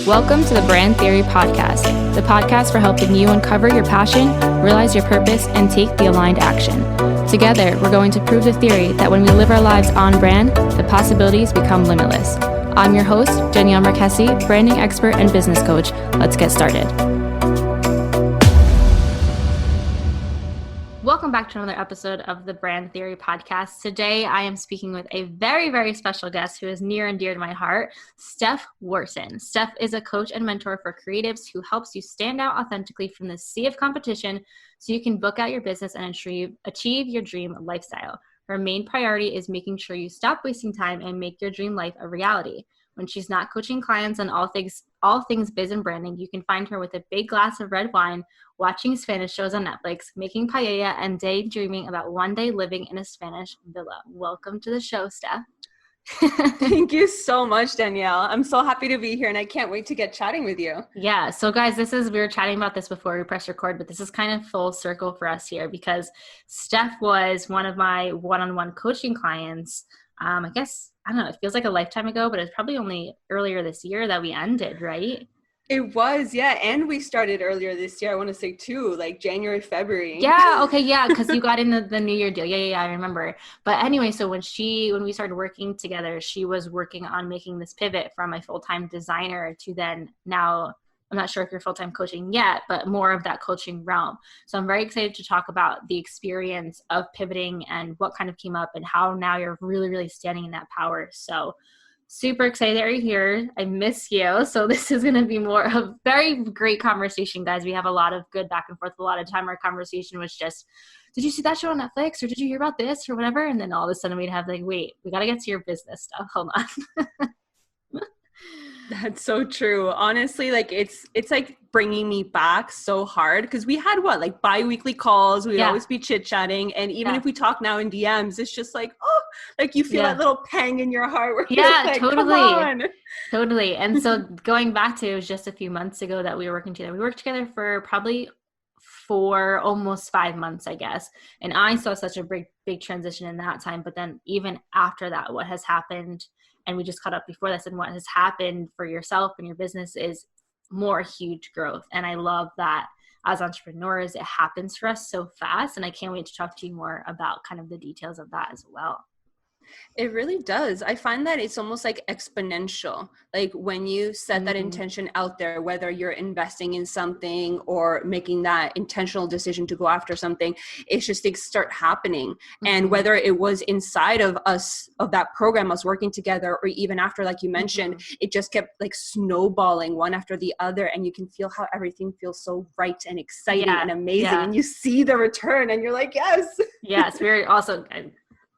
Welcome to the Brand Theory Podcast, the podcast for helping you uncover your passion, realize your purpose, and take the aligned action. Together, we're going to prove the theory that when we live our lives on brand, the possibilities become limitless. I'm your host, Danielle Marquesi, branding expert and business coach. Let's get started. Welcome back to another episode of the Brand Theory Podcast. Today, I am speaking with a very, very special guest who is near and dear to my heart, Steph Wharton. Steph is a coach and mentor for creatives who helps you stand out authentically from the sea of competition so you can book out your business and ensure you achieve your dream lifestyle. Her main priority is making sure you stop wasting time and make your dream life a reality. When she's not coaching clients on all things biz and branding, you can find her with a big glass of red wine, watching Spanish shows on Netflix, making paella, and daydreaming about one day living in a Spanish villa. Welcome to the show, Steph. Thank you so much, Danielle. I'm so happy to be here, and I can't wait to get chatting with you. Yeah. So guys, we were chatting about this before we press record, but this is kind of full circle for us here because Steph was one of my one-on-one coaching clients. I guess, I don't know, it feels like a lifetime ago, but it's probably only earlier this year that we ended, right? It was, yeah. And we started earlier this year, I want to say too, like January, February. Yeah. Okay. Yeah. Because you got in the New Year deal. Yeah. I remember. But anyway, so when we started working together, she was working on making this pivot from a full-time designer to then now, I'm not sure if you're full-time coaching yet, but more of that coaching realm. So I'm very excited to talk about the experience of pivoting and what kind of came up and how now you're really, really standing in that power. So super excited that you're here. I miss you. So this is going to be more of a very great conversation, guys. We have a lot of good back and forth. A lot of time our conversation was just, did you see that show on Netflix? Or did you hear about this or whatever? And then all of a sudden we'd have like, wait, we got to get to your business stuff. Hold on. That's so true. Honestly, like it's like bringing me back so hard because we had like bi-weekly calls. We'd always be chit-chatting. And even if we talk now in DMs, it's just like, oh, like you feel that little pang in your heart. Where you're like, totally. Come on. Totally. And so going back to, it was just a few months ago that we were working together. We worked together for probably almost 5 months, I guess. And I saw such a big transition in that time. But then even after that, what has happened, and we just caught up before this, and what has happened for yourself and your business is more huge growth. And I love that as entrepreneurs, it happens for us so fast. And I can't wait to talk to you more about kind of the details of that as well. It really does. I find that it's almost like exponential. Like when you set that intention out there, whether you're investing in something or making that intentional decision to go after something, it's just things start happening. And whether it was inside of us, of that program, us working together, or even after, like you mentioned, it just kept like snowballing one after the other. And you can feel how everything feels so right and exciting and amazing. And you see the return and you're like, yes. Yes. We're also...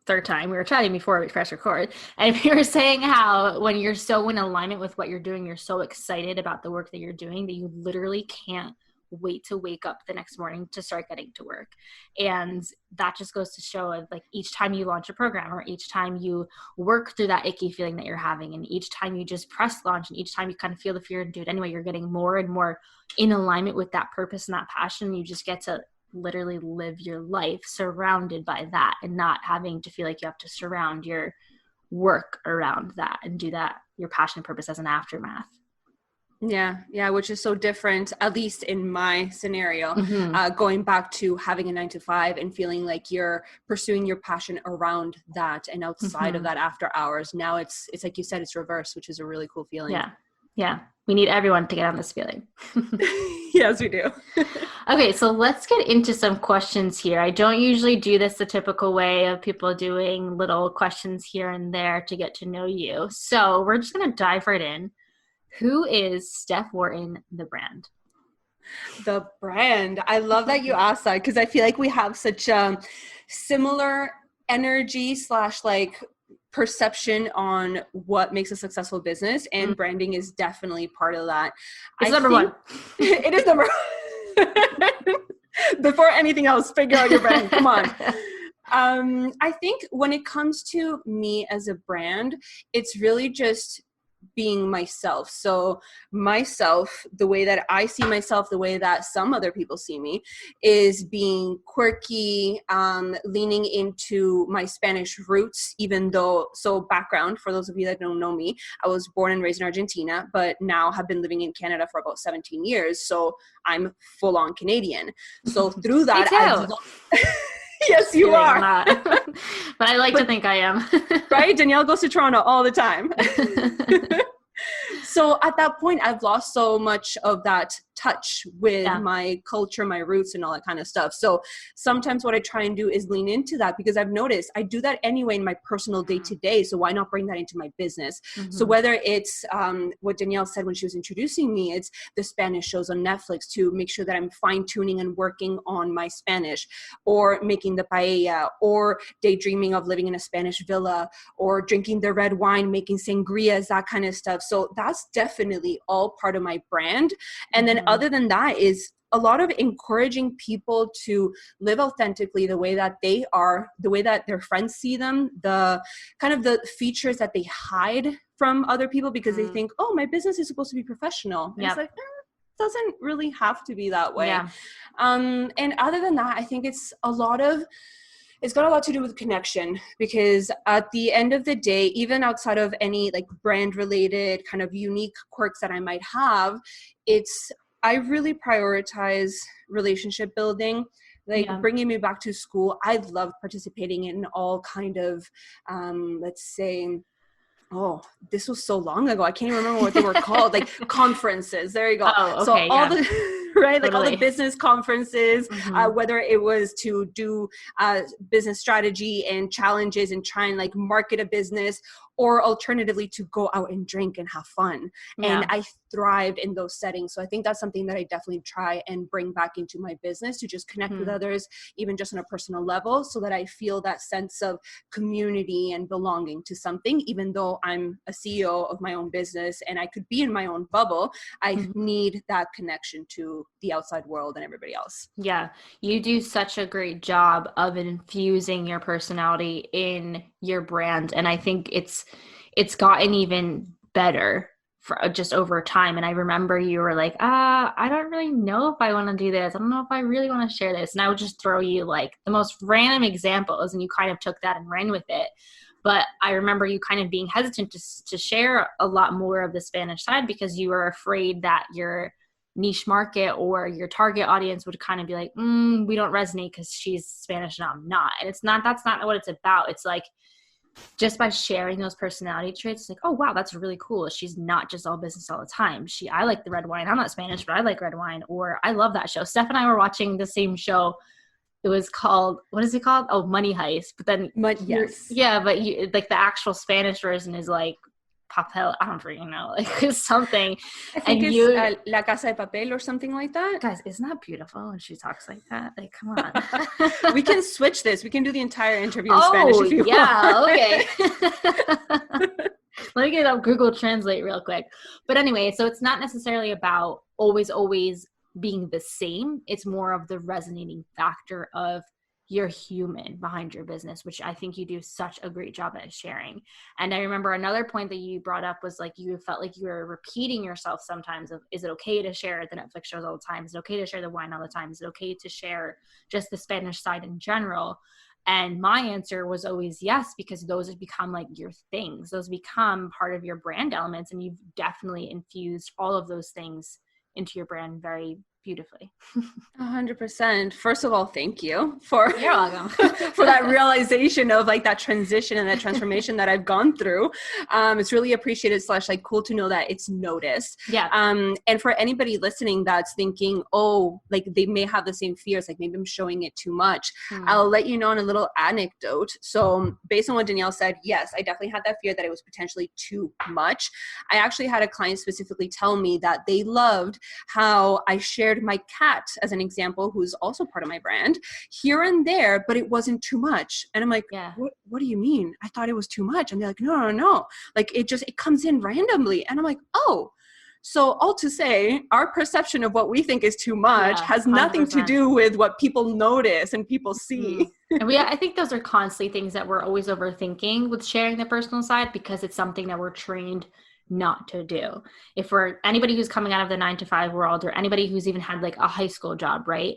third time we were chatting before we press record, and we were saying how when you're so in alignment with what you're doing, you're so excited about the work that you're doing that you literally can't wait to wake up the next morning to start getting to work. And that just goes to show like each time you launch a program, or each time you work through that icky feeling that you're having, and each time you just press launch, and each time you kind of feel the fear and do it anyway, you're getting more and more in alignment with that purpose and that passion. You just get to literally live your life surrounded by that and not having to feel like you have to surround your work around that and do that, your passion and purpose, as an aftermath. Yeah, which is so different, at least in my scenario, going back to having a 9-to-5 and feeling like you're pursuing your passion around that and outside of that after hours. Now it's like you said, it's reverse, which is a really cool feeling. Yeah. We need everyone to get on this feeling. Yes, we do. Okay, so let's get into some questions here. I don't usually do this the typical way of people doing little questions here and there to get to know you. So we're just going to dive right in. Who is Steph Wharton, the brand? The brand. I love that you asked that because I feel like we have such similar energy / like perception on what makes a successful business, and branding is definitely part of that. It's number one. It is number one. Before anything else, figure out your brand. Come on. I think when it comes to me as a brand, it's really just being myself. So myself, the way that I see myself, the way that some other people see me, is being quirky, leaning into my Spanish roots, even though, so background, for those of you that don't know me, I was born and raised in Argentina, but now have been living in Canada for about 17 years. So I'm full on Canadian. So through that, yes, you are. I'm not. But I like to think I am. Right? Danielle goes to Toronto all the time. So at that point, I've lost so much of that touch with my culture, my roots, and all that kind of stuff. So sometimes what I try and do is lean into that, because I've noticed I do that anyway in my personal day-to-day. So why not bring that into my business? So whether it's what Danielle said when she was introducing me, it's the Spanish shows on Netflix to make sure that I'm fine-tuning and working on my Spanish, or making the paella, or daydreaming of living in a Spanish villa, or drinking the red wine, making sangrias, that kind of stuff. So that's definitely all part of my brand. And then other than that is a lot of encouraging people to live authentically the way that they are, the way that their friends see them, the kind of the features that they hide from other people because they think, oh, my business is supposed to be professional. And it's like, doesn't really have to be that way. And other than that, I think it's got a lot to do with connection, because at the end of the day, even outside of any like brand related kind of unique quirks that I might have, I really prioritize relationship building. Like bringing me back to school, I love participating in all kind of, let's say, oh, this was so long ago. I can't even remember what they were called. Like conferences. There you go. Oh, okay, so all the right, like all the business conferences, whether it was to do business strategy and challenges and try and like market a business, or alternatively to go out and drink and have fun. And I thrived in those settings. So I think that's something that I definitely try and bring back into my business, to just connect with others, even just on a personal level, so that I feel that sense of community and belonging to something. Even though I'm a CEO of my own business and I could be in my own bubble, I need that connection to the outside world and everybody else. Yeah, you do such a great job of infusing your personality in your brand. And I think it's gotten even better for just over time. And I remember you were like, I don't really know if I want to do this. I don't know if I really want to share this. And I would just throw you like the most random examples, and you kind of took that and ran with it. But I remember you kind of being hesitant to share a lot more of the Spanish side, because you were afraid that your niche market or your target audience would kind of be like, we don't resonate because she's Spanish and I'm not. And that's not what it's about. It's like, just by sharing those personality traits, it's like, oh wow, that's really cool. She's not just all business all the time. I like the red wine. I'm not Spanish, but I like red wine. Or I love that show. Steph and I were watching the same show. It was called, what is it called? Oh, Money Heist. But then, yeah, but like the actual Spanish version is like papel. I don't freaking know, like it's something. I think it's La Casa de Papel or something like that. Guys, isn't that beautiful when she talks like that? Like, come on. We can switch this. We can do the entire interview in Spanish if you want. Okay. Let me get up Google Translate real quick. But anyway, so it's not necessarily about always being the same. It's more of the resonating factor of you're human behind your business, which I think you do such a great job at sharing. And I remember another point that you brought up was like, you felt like you were repeating yourself sometimes of, is it okay to share the Netflix shows all the time? Is it okay to share the wine all the time? Is it okay to share just the Spanish side in general? And my answer was always yes, because those have become like your things. Those become part of your brand elements. And you've definitely infused all of those things into your brand very beautifully. 100%. First of all, thank you for you're welcome for that realization of like that transition and that transformation that I've gone through. It's really appreciated / like cool to know that it's noticed. Yeah. And for anybody listening that's thinking, oh, like they may have the same fears, like maybe I'm showing it too much. I'll let you know on a little anecdote. So based on what Danielle said, yes, I definitely had that fear that it was potentially too much. I actually had a client specifically tell me that they loved how I shared my cat as an example, who's also part of my brand, here and there, but it wasn't too much. And I'm like, what do you mean? I thought it was too much. And they're like, no. Like it comes in randomly. And I'm like, oh, so all to say, our perception of what we think is too much has nothing 100%. To do with what people notice and people see. And I think those are constantly things that we're always overthinking with sharing the personal side, because it's something that we're trained not to do. If we're anybody who's coming out of the 9-to-5 world, or anybody who's even had like a high school job, right?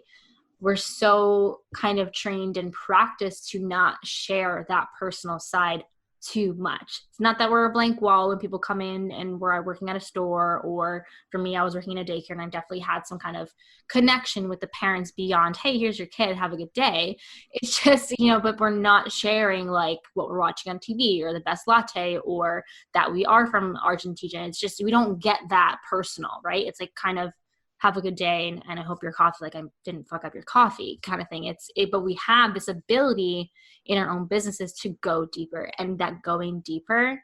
We're so kind of trained and practiced to not share that personal side too much. It's not that we're a blank wall when people come in and we're working at a store, or for me, I was working in a daycare, and I definitely had some kind of connection with the parents beyond, hey, here's your kid, have a good day. It's just, but we're not sharing like what we're watching on TV or the best latte or that we are from Argentina. It's just, we don't get that personal, right? It's like kind of, have a good day, and I hope your coffee, like I didn't fuck up your coffee kind of thing. But we have this ability in our own businesses to go deeper, and that going deeper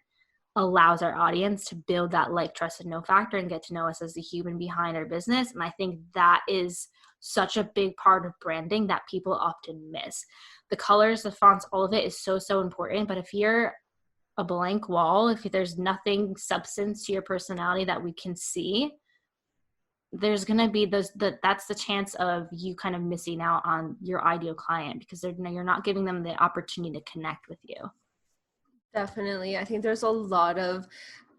allows our audience to build that like, trust, and know factor and get to know us as the human behind our business. And I think that is such a big part of branding that people often miss. The colors, the fonts, all of it is so, so important. But if you're a blank wall, if there's nothing substance to your personality that we can see, there's going to be that's the chance of you kind of missing out on your ideal client, because you're not giving them the opportunity to connect with you. Definitely. I think there's a lot of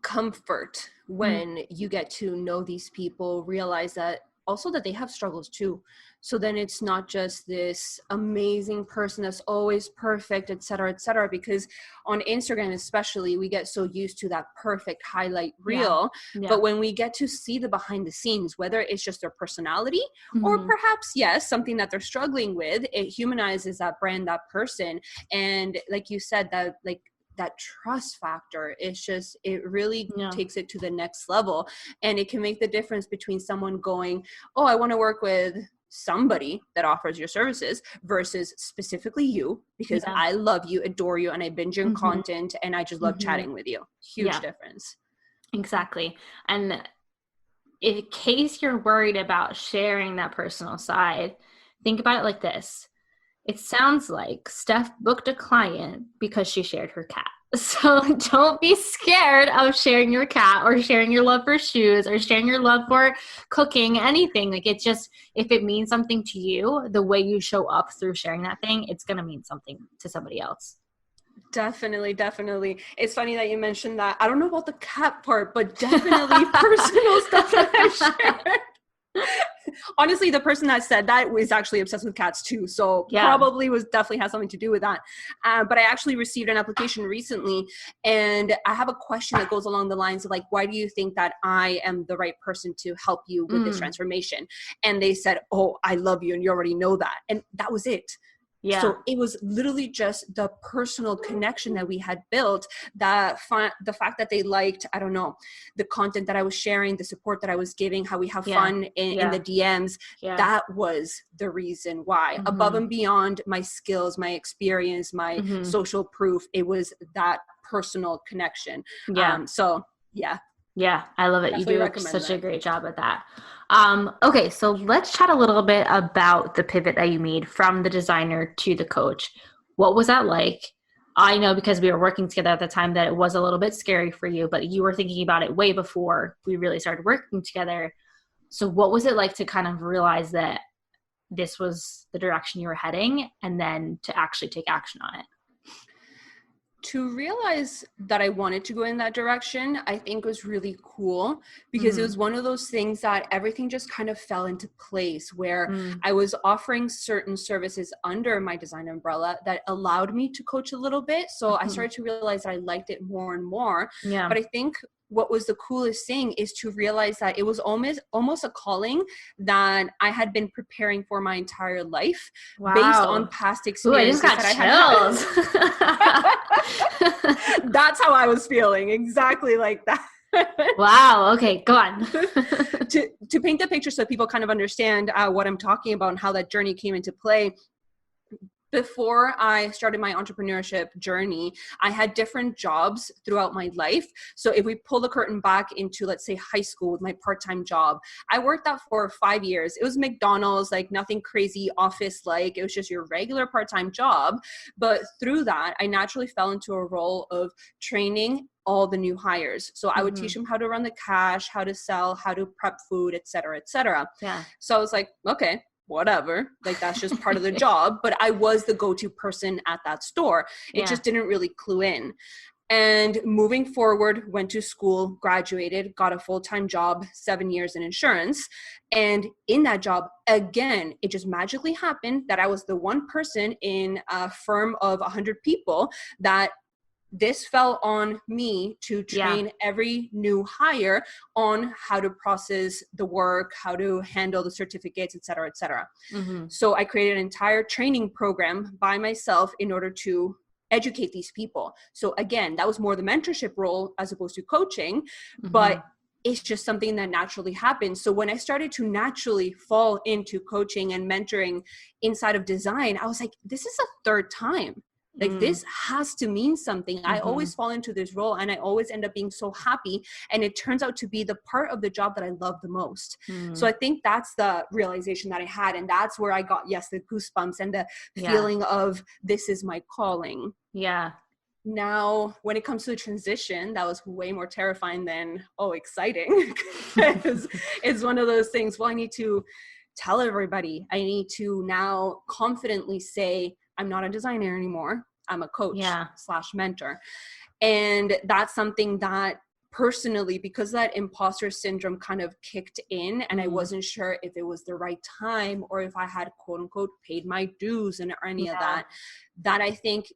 comfort when you get to know these people, realize that also that they have struggles too. So then it's not just this amazing person that's always perfect, et cetera, because on Instagram especially, we get so used to that perfect highlight reel. Yeah. But when we get to see the behind the scenes, whether it's just their personality or perhaps, yes, something that they're struggling with, it humanizes that brand, that person. And like you said, that trust factor, it really takes it to the next level. And it can make the difference between someone going, oh, I want to work with somebody that offers your services versus specifically you, because I love you, adore you, and I binge your content, and I just love chatting with you. Huge difference. Exactly. And in case you're worried about sharing that personal side, think about it like this. It sounds like Steph booked a client because she shared her cat. So don't be scared of sharing your cat, or sharing your love for shoes, or sharing your love for cooking, anything. Like, it's just, if it means something to you, the way you show up through sharing that thing, it's going to mean something to somebody else. Definitely. It's funny that you mentioned that. I don't know about the cat part, but definitely personal stuff that I shared. Honestly, the person that said that was actually obsessed with cats too. So probably definitely has something to do with that. But I actually received an application recently, and I have a question that goes along the lines of like, why do you think that I am the right person to help you with this transformation? And they said, oh, I love you, and you already know that. And that was it. Yeah. So it was literally just the personal connection that we had built, the fact that they liked, I don't know, the content that I was sharing, the support that I was giving, how we have fun in the DMs. Yeah. That was the reason why. Above and beyond my skills, my experience, my social proof, it was that personal connection. Yeah. Yeah, I love it. Definitely you do such a great job at that. Okay, so let's chat a little bit about the pivot that you made from the designer to the coach. What was that like? I know, because we were working together at the time, that it was a little bit scary for you, but you were thinking about it way before we really started working together. So what was it like to kind of realize that this was the direction you were heading, and then to actually take action on it? To realize that I wanted to go in that direction, I think was really cool, because it was one of those things that everything just kind of fell into place, where I was offering certain services under my design umbrella that allowed me to coach a little bit. So I started to realize that I liked it more and more. Yeah. But I think what was the coolest thing is to realize that it was almost a calling that I had been preparing for my entire life. Wow. Based on past experiences. Ooh, I just got chills. That's how I was feeling. Exactly like that. Wow. Okay, go on. to paint the picture so people kind of understand what I'm talking about and how that journey came into play. Before I started my entrepreneurship journey, I had different jobs throughout my life. So if we pull the curtain back into, let's say, high school with my part-time job, I worked that for 5 years. It was McDonald's, like nothing crazy office-like. It was just your regular part-time job. But through that, I naturally fell into a role of training all the new hires. So I would teach them how to run the cash, how to sell, how to prep food, et cetera, et cetera. Yeah. So I was like, okay, whatever, like that's just part of the job. But I was the go-to person at that store. It just didn't really clue in. And moving forward, went to school, graduated, got a full-time job, 7 years in insurance. And in that job, again, it just magically happened that I was the one person in a firm of 100 people that this fell on me to train every new hire on how to process the work, how to handle the certificates, et cetera, et cetera. So I created an entire training program by myself in order to educate these people. So again, that was more the mentorship role as opposed to coaching, but it's just something that naturally happens. So when I started to naturally fall into coaching and mentoring inside of design, I was like, this is a third time. Like this has to mean something. I always fall into this role and I always end up being so happy. And it turns out to be the part of the job that I love the most. So I think that's the realization that I had. And that's where I got, the goosebumps and the feeling of this is my calling. Yeah. Now, when it comes to the transition, that was way more terrifying than, exciting. It's one of those things, well, I need to tell everybody. I need to now confidently say, I'm not a designer anymore. I'm a coach / mentor. And that's something that personally, because that imposter syndrome kind of kicked in and I wasn't sure if it was the right time or if I had quote unquote paid my dues and or any of that I think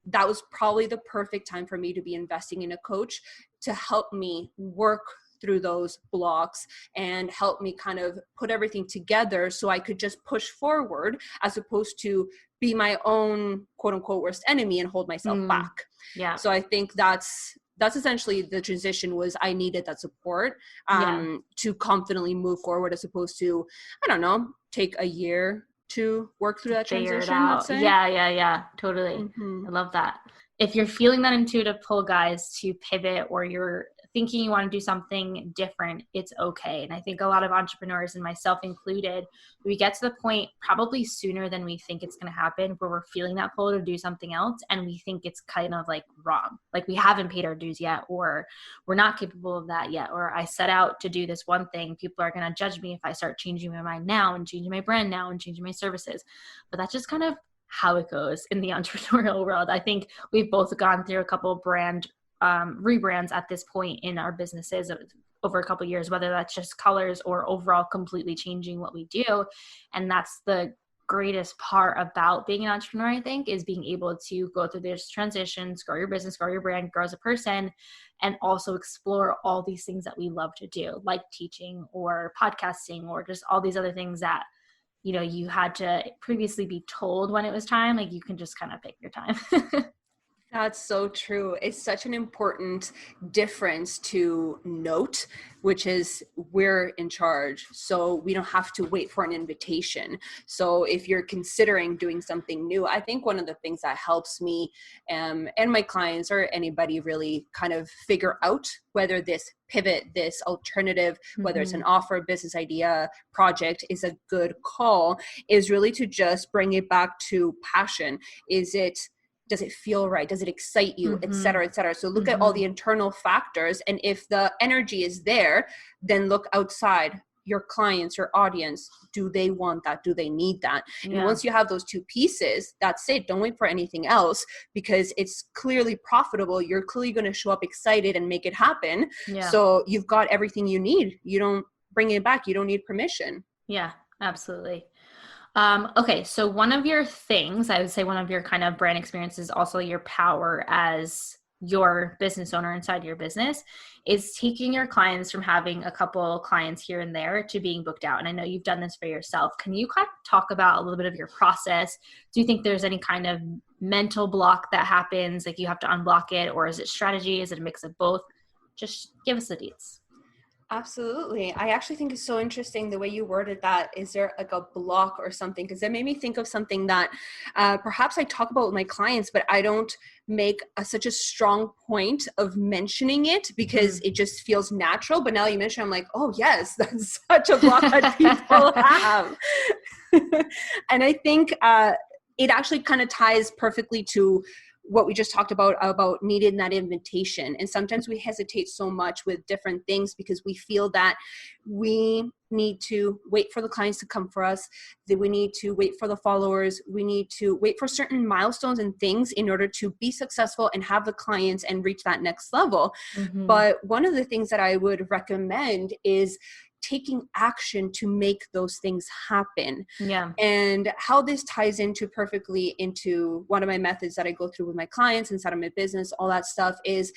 that was probably the perfect time for me to be investing in a coach to help me work through those blocks and help me kind of put everything together so I could just push forward as opposed to be my own quote unquote worst enemy and hold myself back. Yeah. So I think that's essentially the transition was I needed that support to confidently move forward as opposed to, I don't know, take a year to work through that transition, let's say. Yeah. Totally. I love that. If you're feeling that intuitive pull, guys, to pivot or you're thinking you want to do something different, it's okay. And I think a lot of entrepreneurs, and myself included, we get to the point probably sooner than we think it's going to happen where we're feeling that pull to do something else and we think it's kind of like wrong. Like we haven't paid our dues yet, or we're not capable of that yet, or I set out to do this one thing. People are going to judge me if I start changing my mind now and changing my brand now and changing my services. But that's just kind of how it goes in the entrepreneurial world. I think we've both gone through a couple of brand rebrands at this point in our businesses over a couple of years, whether that's just colors or overall completely changing what we do. And that's the greatest part about being an entrepreneur, I think, is being able to go through these transitions, grow your business, grow your brand, grow as a person, and also explore all these things that we love to do, like teaching or podcasting or just all these other things that, you know, you had to previously be told when it was time. Like you can just kind of pick your time. That's so true. It's such an important difference to note, which is we're in charge. So we don't have to wait for an invitation. So if you're considering doing something new, I think one of the things that helps me and my clients or anybody really kind of figure out whether this pivot, this alternative, whether it's an offer, business idea, project is a good call, is really to just bring it back to passion. Does it feel right? Does it excite you, et cetera, et cetera? So look at all the internal factors. And if the energy is there, then look outside your clients, your audience. Do they want that? Do they need that? And once you have those two pieces, that's it. Don't wait for anything else because it's clearly profitable. You're clearly going to show up excited and make it happen. So you've got everything you need. You don't bring it back. You don't need permission. Yeah, absolutely. Okay. So one of your things, I would say one of your kind of brand experiences is also your power as your business owner inside your business is taking your clients from having a couple clients here and there to being booked out. And I know you've done this for yourself. Can you kind of talk about a little bit of your process? Do you think there's any kind of mental block that happens? Like you have to unblock it, or is it strategy? Is it a mix of both? Just give us the deets. Absolutely. I actually think it's so interesting the way you worded that. Is there like a block or something? Because that made me think of something that perhaps I talk about with my clients, but I don't make such a strong point of mentioning it because it just feels natural. But now you mention, I'm like, oh yes, that's such a block that people have. And I think it actually kind of ties perfectly to what we just talked about needing that invitation. And sometimes we hesitate so much with different things because we feel that we need to wait for the clients to come for us, that we need to wait for the followers, we need to wait for certain milestones and things in order to be successful and have the clients and reach that next level. Mm-hmm. But one of the things that I would recommend is taking action to make those things happen. Yeah. And how this ties into perfectly into one of my methods that I go through with my clients inside of my business, all that stuff, is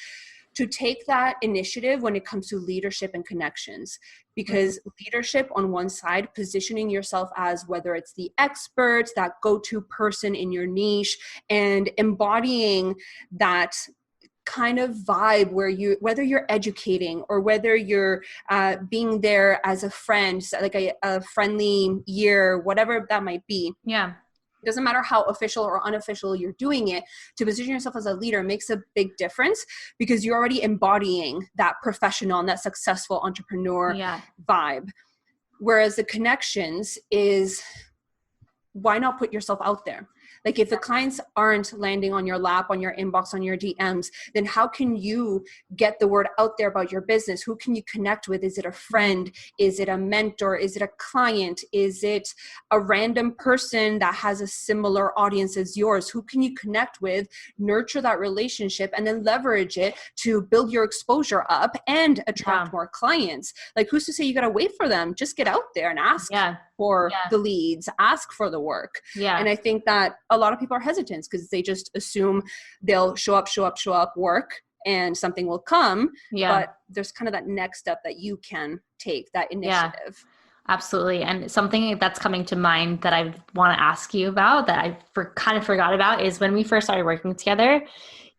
to take that initiative when it comes to leadership and connections. Because leadership on one side, positioning yourself as whether it's the expert, that go-to person in your niche, and embodying that kind of vibe where you, whether you're educating or whether you're being there as a friend, like a friendly ear, whatever that might be. Yeah. It doesn't matter how official or unofficial you're doing it, to position yourself as a leader makes a big difference, because you're already embodying that professional and that successful entrepreneur vibe. Whereas the connections is, why not put yourself out there? Like if the clients aren't landing on your lap, on your inbox, on your DMs, then how can you get the word out there about your business? Who can you connect with? Is it a friend? Is it a mentor? Is it a client? Is it a random person that has a similar audience as yours? Who can you connect with, nurture that relationship, and then leverage it to build your exposure up and attract more clients? Like, who's to say you got to wait for them? Just get out there and ask for the leads, ask for the work. And I think that a lot of people are hesitant because they just assume they'll show up, work, and something will come. But there's kind of that next step that you can take, that initiative. Absolutely. And something that's coming to mind that I want to ask you about that I kind of forgot about is when we first started working together,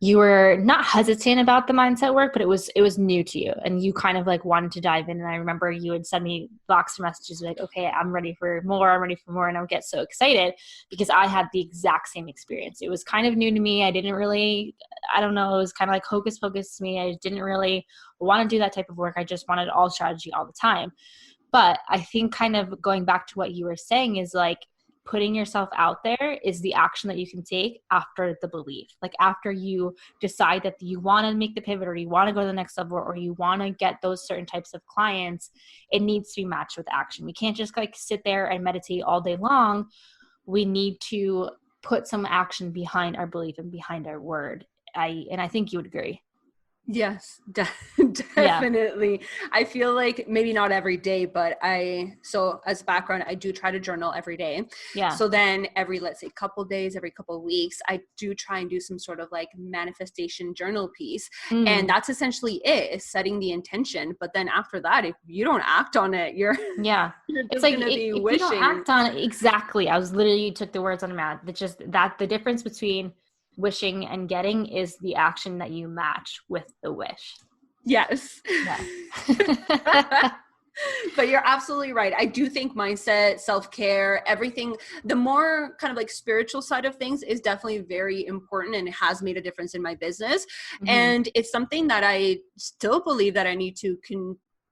you were not hesitant about the mindset work, but it was new to you and you kind of like wanted to dive in. And I remember you would send me blocks of messages like, okay, I'm ready for more. And I would get so excited because I had the exact same experience. It was kind of new to me. I don't know. It was kind of like hocus pocus to me. I didn't really want to do that type of work. I just wanted all strategy all the time. But I think kind of going back to what you were saying is like, putting yourself out there is the action that you can take after the belief. Like after you decide that you want to make the pivot or you want to go to the next level or you want to get those certain types of clients, it needs to be matched with action. We can't just like sit there and meditate all day long. We need to put some action behind our belief and behind our word. I think you would agree. Yes, definitely. I feel like maybe not every day, but so as background, I do try to journal every day. So then let's say couple days, every couple of weeks, I do try and do some sort of like manifestation journal piece. And that's essentially it, is setting the intention. But then after that, if you don't act on it, you're it's like if you don't act on it. Exactly. You took the words on the mouth. It's just that the difference between wishing and getting is the action that you match with the wish. Yes. But you're absolutely right. I do think mindset, self-care, everything, the more kind of like spiritual side of things is definitely very important, and it has made a difference in my business. And it's something that I still believe that I need to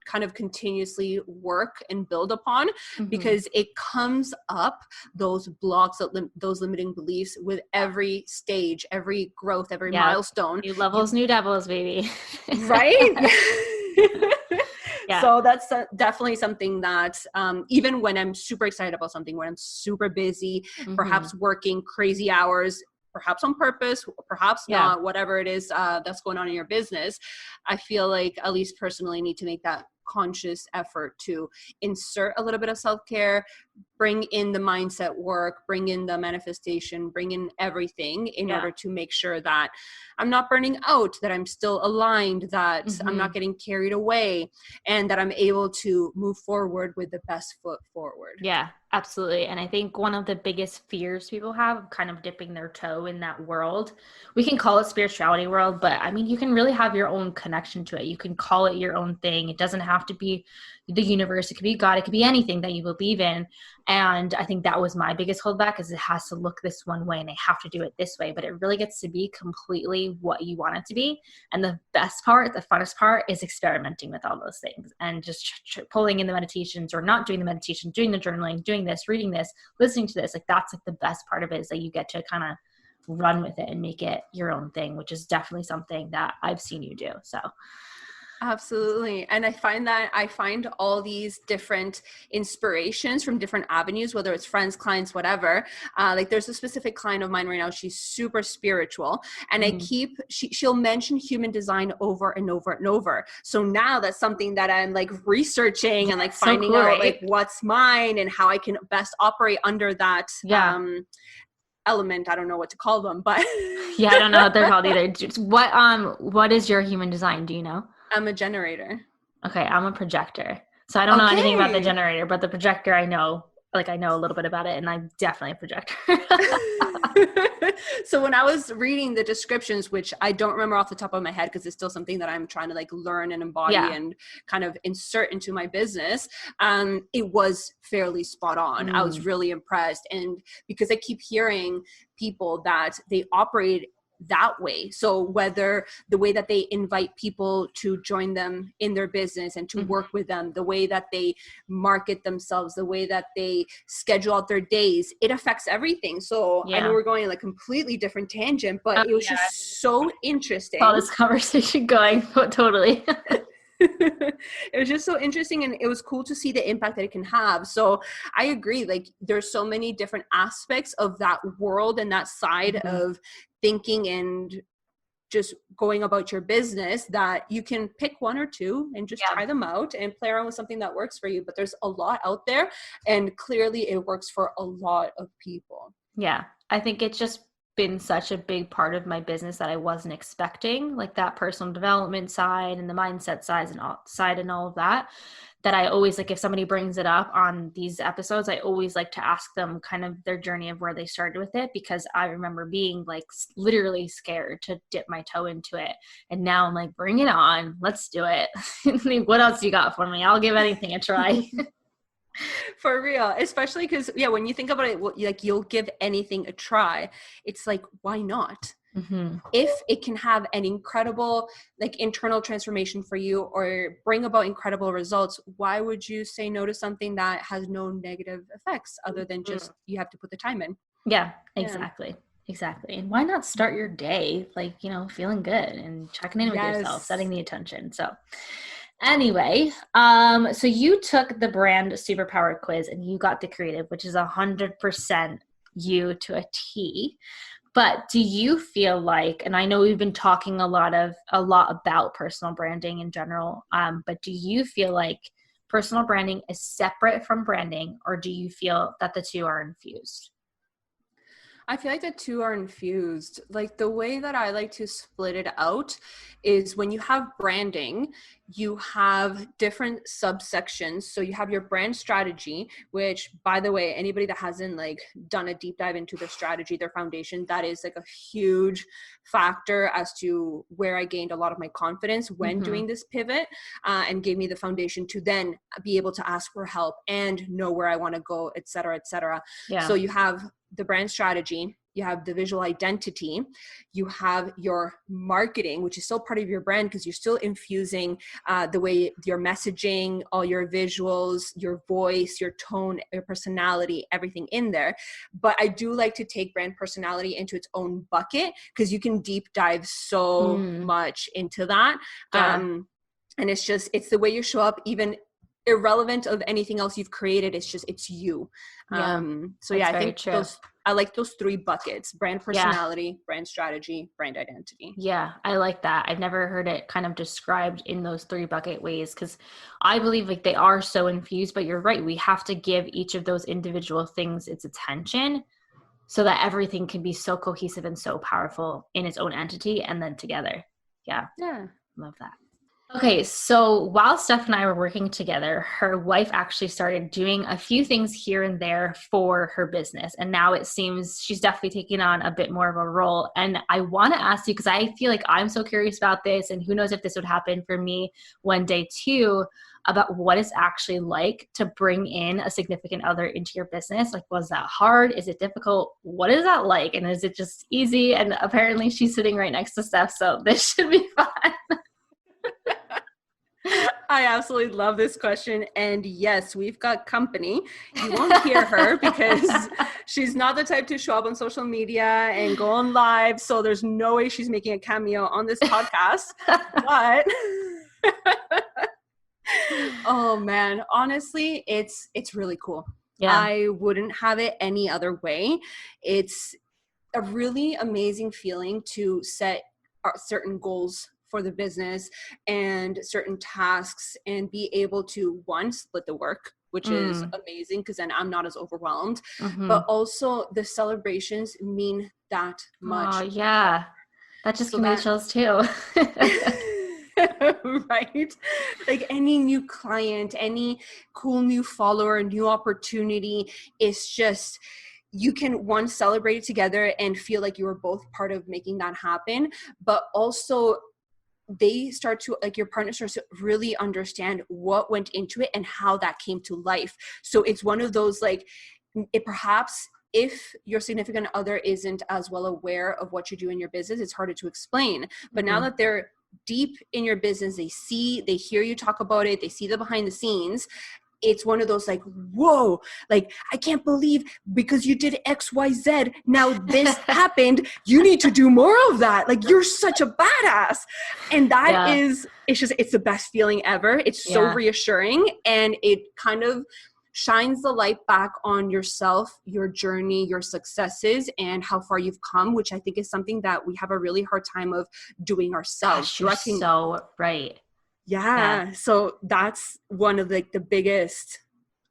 kind of continuously work and build upon, because it comes up, those blocks, those limiting beliefs, with every stage, every growth, every milestone. New levels, new devils, baby. Right? So that's definitely something that even when I'm super excited about something, when I'm super busy, perhaps working crazy hours, perhaps on purpose, perhaps not, whatever it is that's going on in your business, I feel like, at least personally, need to make that conscious effort to insert a little bit of self-care, bring in the mindset work, bring in the manifestation, bring in everything in order to make sure that I'm not burning out, that I'm still aligned, that I'm not getting carried away, and that I'm able to move forward with the best foot forward. Yeah, absolutely. And I think one of the biggest fears people have, kind of dipping their toe in that world, we can call it spirituality world, but I mean, you can really have your own connection to it. You can call it your own thing. It doesn't have to be the universe. It could be God. It could be anything that you believe in. And I think that was my biggest holdback, is it has to look this one way and I have to do it this way, but it really gets to be completely what you want it to be. And the best part, the funnest part, is experimenting with all those things and just pulling in the meditations, or not doing the meditation, doing the journaling, doing this, reading this, listening to this. Like, that's like the best part of it, is that you get to kind of run with it and make it your own thing, which is definitely something that I've seen you do. So Absolutely. And I find all these different inspirations from different avenues, whether it's friends, clients, whatever. Like there's a specific client of mine right now. She's super spiritual. And she'll mention human design over and over and over. So now that's something that I'm like researching and like finding out like what's mine and how I can best operate under that element. I don't know what to call them, but yeah, I don't know what they're called either. What is your human design? Do you know? I'm a generator. Okay, I'm a projector. So I don't know anything about the generator, but the projector I know a little bit about it, and I'm definitely a projector. So when I was reading the descriptions, which I don't remember off the top of my head because it's still something that I'm trying to like learn and embody and kind of insert into my business, it was fairly spot on. I was really impressed. And because I keep hearing people that they operate that way. So whether the way that they invite people to join them in their business and to work with them, the way that they market themselves, the way that they schedule out their days, it affects everything. So I know we're going like completely different tangent, but it was just so interesting. All this conversation going, totally. It was just so interesting, and it was cool to see the impact that it can have. So I agree, like there's so many different aspects of that world and that side of thinking and just going about your business that you can pick one or two and just try them out and play around with something that works for you. But there's a lot out there, and clearly it works for a lot of people. Yeah, I think it's just been such a big part of my business that I wasn't expecting, like that personal development side and the mindset side and all of that I always like, if somebody brings it up on these episodes, I always like to ask them kind of their journey of where they started with it, because I remember being like literally scared to dip my toe into it. And now I'm like, bring it on, let's do it. What else you got for me? I'll give anything a try. For real, especially because when you think about it, like you'll give anything a try. It's like, why not? If it can have an incredible like internal transformation for you or bring about incredible results, why would you say no to something that has no negative effects other than just you have to put the time in? Yeah, exactly. And why not start your day like, feeling good and checking in with yourself, setting the intention. So anyway, so you took the brand superpower quiz and you got the creative, which is 100% you to a T. But do you feel like, and I know we've been talking a lot about personal branding in general, but do you feel like personal branding is separate from branding, or do you feel that the two are infused? I feel like the two are infused. Like the way that I like to split it out is when you have branding, you have different subsections. So you have your brand strategy, which by the way, anybody that hasn't like done a deep dive into their strategy, their foundation, that is like a huge factor as to where I gained a lot of my confidence when doing this pivot, and gave me the foundation to then be able to ask for help and know where I want to go, et cetera, et cetera. Yeah. So you have the brand strategy, you have the visual identity, you have your marketing, which is still part of your brand because you're still infusing the way your messaging, all your visuals, your voice, your tone, your personality, everything in there. But I do like to take brand personality into its own bucket because you can deep dive so much into that. Yeah. And it's the way you show up, even irrelevant of anything else you've created. It's you. Yeah, so yeah, I think I like those three buckets: brand personality, brand strategy, brand identity. Yeah, I like that. I've never heard it kind of described in those three bucket ways, because I believe like they are so infused, but you're right. We have to give each of those individual things its attention so that everything can be so cohesive and so powerful in its own entity and then together. Yeah. Love that. Okay, so while Steph and I were working together, her wife actually started doing a few things here and there for her business. And now it seems she's definitely taking on a bit more of a role. And I want to ask you, because I feel like I'm so curious about this, and who knows if this would happen for me one day too, about what it's actually like to bring in a significant other into your business. Like, was that hard? Is it difficult? What is that like? And is it just easy? And apparently she's sitting right next to Steph, so this should be fun. I absolutely love this question. And yes, we've got company. You won't hear her because she's not the type to show up on social media and go on live. So there's no way she's making a cameo on this podcast. But Oh man, honestly, it's really cool. Yeah. I wouldn't have it any other way. It's a really amazing feeling to set certain goals for the business and certain tasks and be able to, one, split the work, which is amazing because then I'm not as overwhelmed, but also the celebrations mean that much. Oh yeah, that just So gives me that chills too. right, like any new client, any cool new follower, new opportunity, it's just, you can, one, celebrate it together and feel like you were both part of making that happen, but also they start to, like, your partner starts to really understand what went into it and how that came to life. So it's one of those, like, it perhaps, if your significant other isn't as well aware of what you do in your business, it's harder to explain. But now that they're deep in your business, they hear you talk about it, they see the behind the scenes, it's one of those, like, whoa, like, I can't believe because you did XYZ, now this happened, you need to do more of that. Like, you're such a badass. And that is, it's the best feeling ever. It's so reassuring, and it kind of shines the light back on yourself, your journey, your successes, and how far you've come, which I think is something that we have a really hard time of doing ourselves. Gosh, you're so right. Yeah. So that's one of, like, the biggest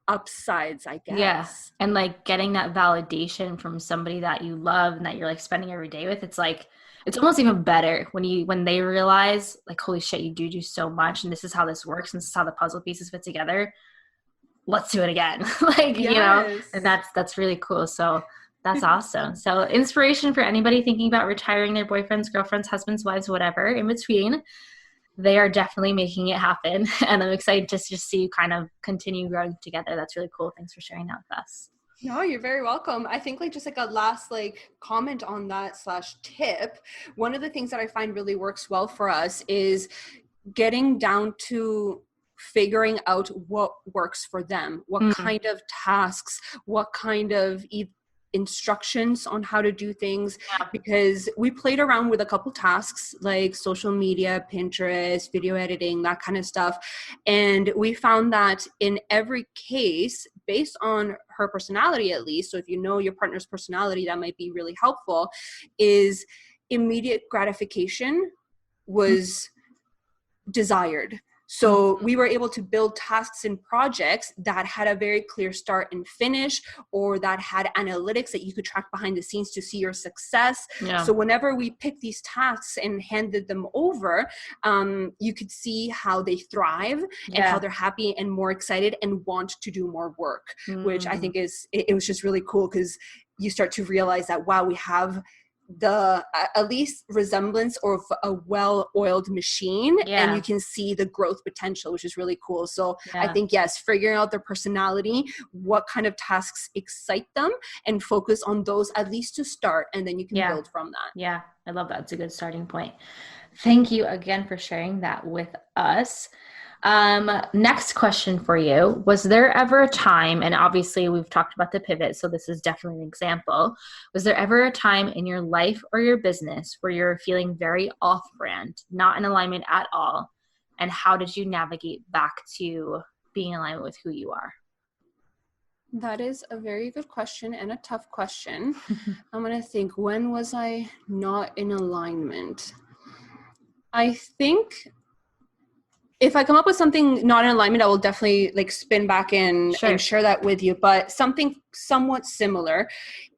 upsides, I guess. Yeah. And like getting that validation from somebody that you love and that you're like spending every day with, it's like, it's almost even better when they realize, like, holy shit, you do so much, and this is how this works, and this is how the puzzle pieces fit together. Let's do it again. Like, you know, and that's really cool. So that's awesome. So inspiration for anybody thinking about retiring their boyfriends, girlfriends, husbands, wives, whatever in between. They are definitely making it happen. And I'm excited just to see you kind of continue growing together. That's really cool. Thanks for sharing that with us. No, you're very welcome. I think, like, just like a last, like, comment on that / tip, one of the things that I find really works well for us is getting down to figuring out what works for them, what kind of tasks, what kind of instructions on how to do things, because we played around with a couple tasks like social media, Pinterest, video editing, that kind of stuff. And we found that in every case, based on her personality at least, so if you know your partner's personality, that might be really helpful, is immediate gratification was desired. So we were able to build tasks and projects that had a very clear start and finish, or that had analytics that you could track behind the scenes to see your success. Yeah. So whenever we picked these tasks and handed them over, you could see how they thrive and how they're happy and more excited and want to do more work, which I think it was just really cool, because you start to realize that, wow, we have the at least resemblance of a well-oiled machine, and you can see the growth potential, which is really cool. So I think, yes, figuring out their personality, what kind of tasks excite them, and focus on those at least to start, and then you can build from that. Yeah, I love that. It's a good starting point. Thank you again for sharing that with us. Next question for you. Was there ever a time, and obviously we've talked about the pivot, so this is definitely an example. Was there ever a time in your life or your business where you're feeling very off-brand, not in alignment at all? And how did you navigate back to being in alignment with who you are? That is a very good question and a tough question. I'm going to think, when was I not in alignment? I think if I come up with something not in alignment, I will definitely, like, spin back in and share that with you. But something somewhat similar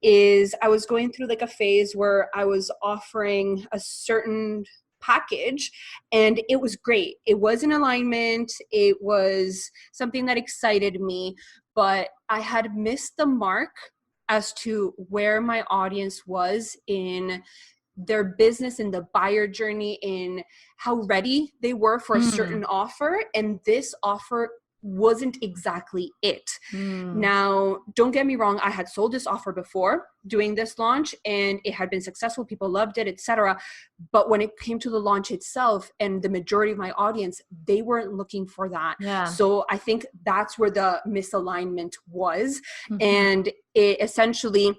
is, I was going through, like, a phase where I was offering a certain package, and it was great. It was in alignment. It was something that excited me, but I had missed the mark as to where my audience was in their business, in the buyer journey, in how ready they were for a certain offer. And this offer wasn't exactly it. Now, don't get me wrong, I had sold this offer before doing this launch, and it had been successful. People loved it, etc. But when it came to the launch itself, and the majority of my audience, they weren't looking for that. So I think that's where the misalignment was. And it essentially,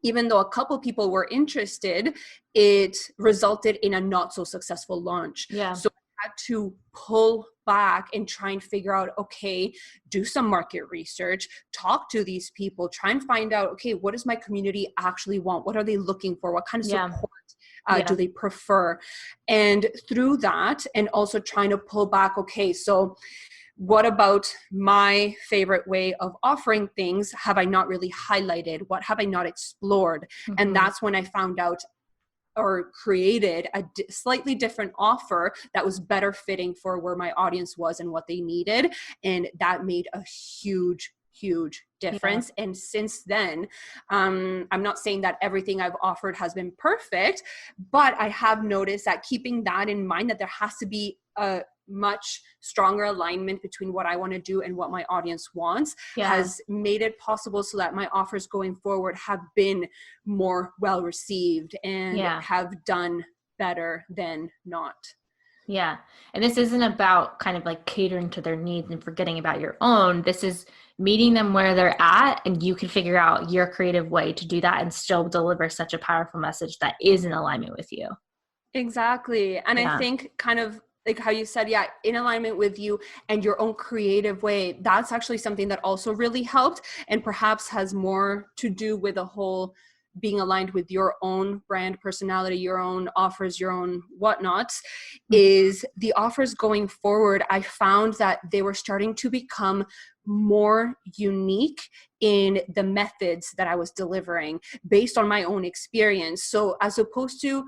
even though a couple people were interested, it resulted in a not so successful launch. So I had to pull back and try and figure out, okay, do some market research, talk to these people, try and find out, okay, what does my community actually want? What are they looking for? What kind of support do they prefer? And through that, and also trying to pull back, okay, so what about my favorite way of offering things have I not really highlighted? What have I not explored? And that's when I found out or created a slightly different offer that was better fitting for where my audience was and what they needed. And that made a huge difference. And since then, I'm not saying that everything I've offered has been perfect, but I have noticed that keeping that in mind, that there has to be a much stronger alignment between what I want to do and what my audience wants, has made it possible so that my offers going forward have been more well received and have done better than not. Yeah. And this isn't about kind of like catering to their needs and forgetting about your own. This is meeting them where they're at, and you can figure out your creative way to do that and still deliver such a powerful message that is in alignment with you. Exactly. And I think kind of like how you said, in alignment with you and your own creative way, that's actually something that also really helped, and perhaps has more to do with the whole being aligned with your own brand personality, your own offers, your own whatnots, is the offers going forward. I found that they were starting to become more unique in the methods that I was delivering based on my own experience. So as opposed to,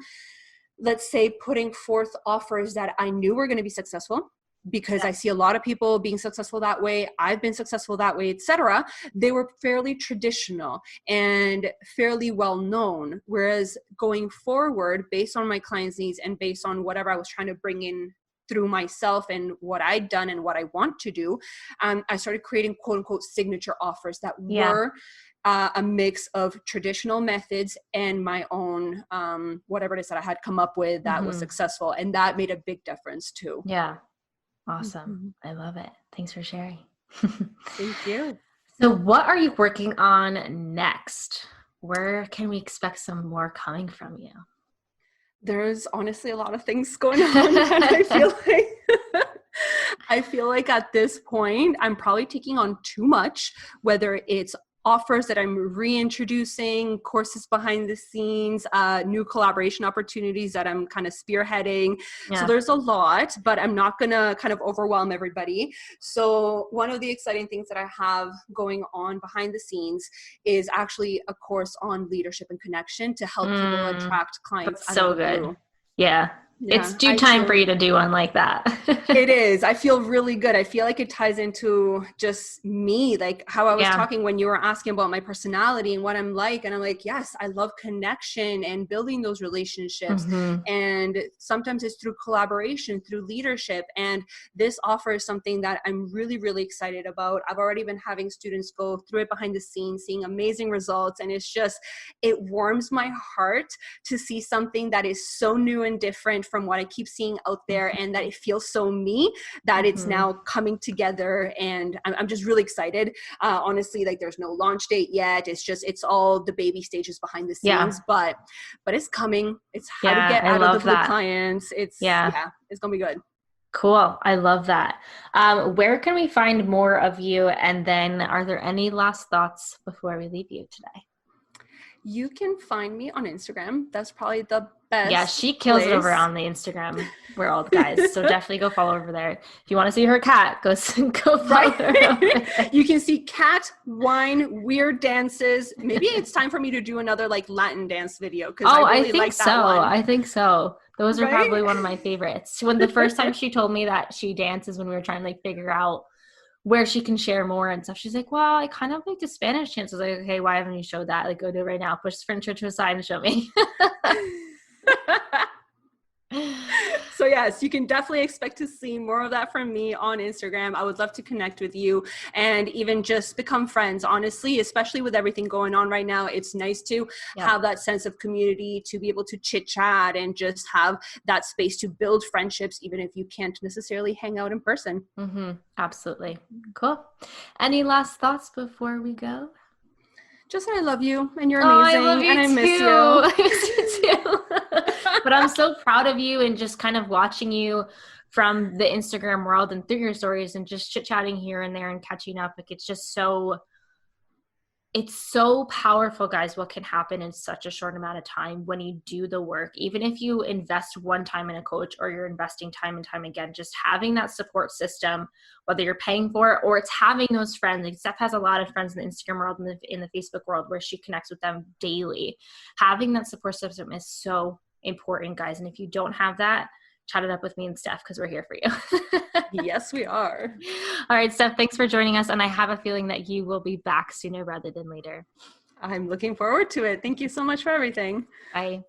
let's say, putting forth offers that I knew were going to be successful, because I see a lot of people being successful that way, I've been successful that way, etc. They were fairly traditional and fairly well known. Whereas going forward, based on my clients' needs and based on whatever I was trying to bring in through myself and what I'd done and what I want to do, I started creating quote unquote signature offers that were a mix of traditional methods and my own, whatever it is that I had come up with that was successful. And that made a big difference too. Yeah. Awesome. I love it. Thanks for sharing. Thank you. So what are you working on next? Where can we expect some more coming from you? There's honestly a lot of things going on. And I feel like at this point, I'm probably taking on too much, whether it's offers that I'm reintroducing, courses behind the scenes, new collaboration opportunities that I'm kind of spearheading. So there's a lot, but I'm not going to kind of overwhelm everybody. So one of the exciting things that I have going on behind the scenes is actually a course on leadership and connection to help people attract clients. That's so good. Yeah. It's due time for you to do one like that. It is. I feel really good. I feel like it ties into just me, like how I was talking when you were asking about my personality and what I'm like. And I'm like, yes, I love connection and building those relationships. And sometimes it's through collaboration, through leadership. And this offer is something that I'm really, really excited about. I've already been having students go through it behind the scenes, seeing amazing results. And it's just, it warms my heart to see something that is so new and different from what I keep seeing out there, and that it feels so me that it's now coming together. And I'm just really excited. Honestly, like there's no launch date yet. It's all the baby stages behind the scenes, but it's coming. It's how to get out of the blue clients. It's it's gonna be good. Cool. I love that. Where can we find more of you? And then are there any last thoughts before we leave you today? You can find me on Instagram. That's probably the best. Yeah, she kills it over on the Instagram world, guys. So definitely go follow over there. If you want to see her cat, go follow her. You can see cat, wine, weird dances. Maybe it's time for me to do another like Latin dance video. I think so. I think so. Those are probably one of my favorites. When the first time she told me that she dances when we were trying to like figure out where she can share more and stuff, she's like, well, I kind of like the Spanish dance. I was like, okay, why haven't you showed that? Like, go do it right now. Push furniture to a side and show me. So yes, you can definitely expect to see more of that from me on Instagram. I would love to connect with you and even just become friends, honestly, especially with everything going on right now. It's nice to have that sense of community, to be able to chit chat and just have that space to build friendships, even if you can't necessarily hang out in person. Absolutely. Cool. Any last thoughts before we go? Just that I love you and you're amazing. I love you and I miss you. I miss you too. But I'm so proud of you, and just kind of watching you from the Instagram world and through your stories and just chit-chatting here and there and catching up. Like, it's just it's so powerful, guys, what can happen in such a short amount of time when you do the work. Even if you invest one time in a coach, or you're investing time and time again, just having that support system, whether you're paying for it or it's having those friends. Like, Steph has a lot of friends in the Instagram world and in the Facebook world where she connects with them daily. Having that support system is so important, guys. And if you don't have that, chat it up with me and Steph, because we're here for you. Yes, we are. All right, Steph, thanks for joining us. And I have a feeling that you will be back sooner rather than later. I'm looking forward to it. Thank you so much for everything. Bye.